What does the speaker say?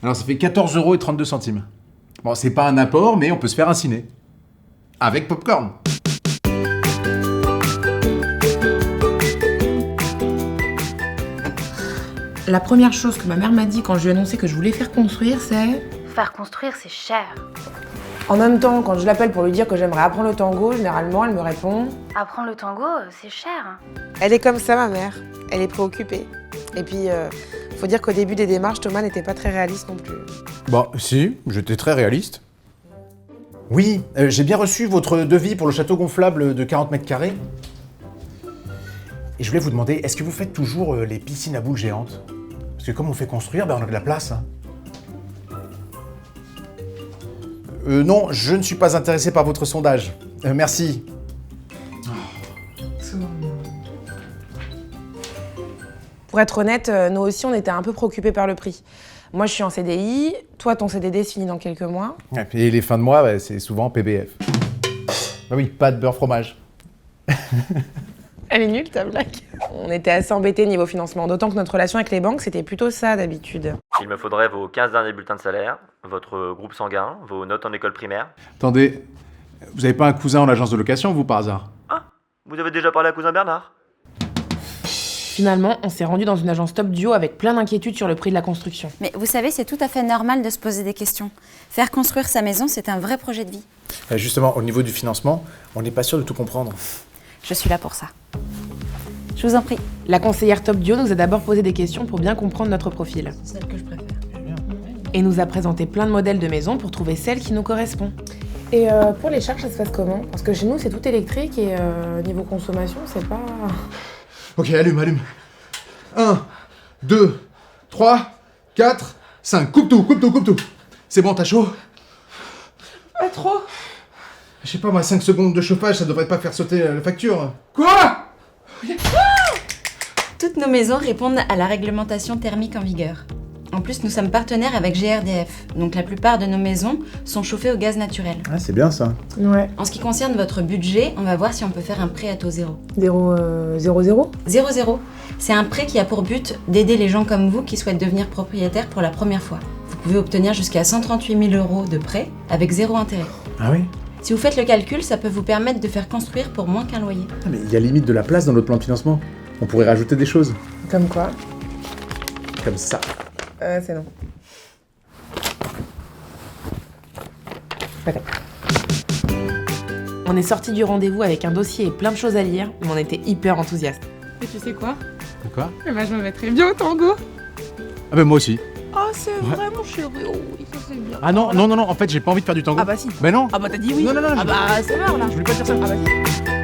Alors ça fait 14,32 €. Bon, c'est pas un apport, mais on peut se faire un ciné. Avec popcorn. La première chose que ma mère m'a dit quand je lui ai annoncé que je voulais faire construire, c'est... Faire construire, c'est cher. En même temps, quand je l'appelle pour lui dire que j'aimerais apprendre le tango, généralement, elle me répond... Apprendre le tango, c'est cher. Elle est comme ça, ma mère. Elle est préoccupée. Et puis, faut dire qu'au début des démarches, Thomas n'était pas très réaliste non plus. Bah si, j'étais très réaliste. Oui, j'ai bien reçu votre devis pour le château gonflable de 40 mètres carrés. Et je voulais vous demander, est-ce que vous faites toujours les piscines à boules géantes? Parce que comme on fait construire, on a de la place. Hein. Non, je ne suis pas intéressé par votre sondage. Merci. Pour être honnête, nous aussi, on était un peu préoccupés par le prix. Moi, je suis en CDI. Toi, ton CDD se finit dans quelques mois. Et les fins de mois, c'est souvent PBF. Bah oui, pas de beurre fromage. Elle est nulle, ta blague. On était assez embêtés niveau financement, d'autant que notre relation avec les banques, c'était plutôt ça d'habitude. Il me faudrait vos 15 derniers bulletins de salaire, votre groupe sanguin, vos notes en école primaire. Attendez, vous avez pas un cousin en agence de location, vous, par hasard? Ah, vous avez déjà parlé à cousin Bernard? Finalement, on s'est rendu dans une agence top duo avec plein d'inquiétudes sur le prix de la construction. Mais vous savez, c'est tout à fait normal de se poser des questions. Faire construire sa maison, c'est un vrai projet de vie. Justement, au niveau du financement, on n'est pas sûr de tout comprendre. Je suis là pour ça. Je vous en prie. La conseillère top duo nous a d'abord posé des questions pour bien comprendre notre profil. C'est celle que je préfère. Et nous a présenté plein de modèles de maisons pour trouver celle qui nous correspond. Et pour les charges, ça se passe comment? Parce que chez nous, c'est tout électrique et niveau consommation, c'est pas... Ok, allume. 1, 2, 3, 4, 5. Coupe tout. C'est bon, t'as chaud? Pas trop. Je sais pas, moi, 5 secondes de chauffage, ça devrait pas faire sauter la facture. Quoi? Toutes nos maisons répondent à la réglementation thermique en vigueur. En plus, nous sommes partenaires avec GRDF, donc la plupart de nos maisons sont chauffées au gaz naturel. Ah, c'est bien ça. Ouais. En ce qui concerne votre budget, on va voir si on peut faire un prêt à taux zéro. 0,00 0,0. C'est un prêt qui a pour but d'aider les gens comme vous qui souhaitent devenir propriétaires pour la première fois. Vous pouvez obtenir jusqu'à 138 000 € de prêt avec 0 intérêt. Ah oui? Si vous faites le calcul, ça peut vous permettre de faire construire pour moins qu'un loyer. Ah, mais il y a limite de la place dans notre plan de financement. On pourrait rajouter des choses. Comme quoi? Comme ça. C'est non. Peut-être. On est sorti du rendez-vous avec un dossier et plein de choses à lire, mais on était hyper enthousiastes. Et tu sais quoi? Quoi? Eh ben, je me mettrais bien au tango. Ah ben moi aussi. Oh, c'est vrai, mon chéri. Oh oui, ça c'est bien. Ah non, en fait j'ai pas envie de faire du tango. Ah bah si. Ben non. Ah bah t'as dit oui. Non. Ah bah c'est mort là. Je voulais pas dire ça. Ah bah si.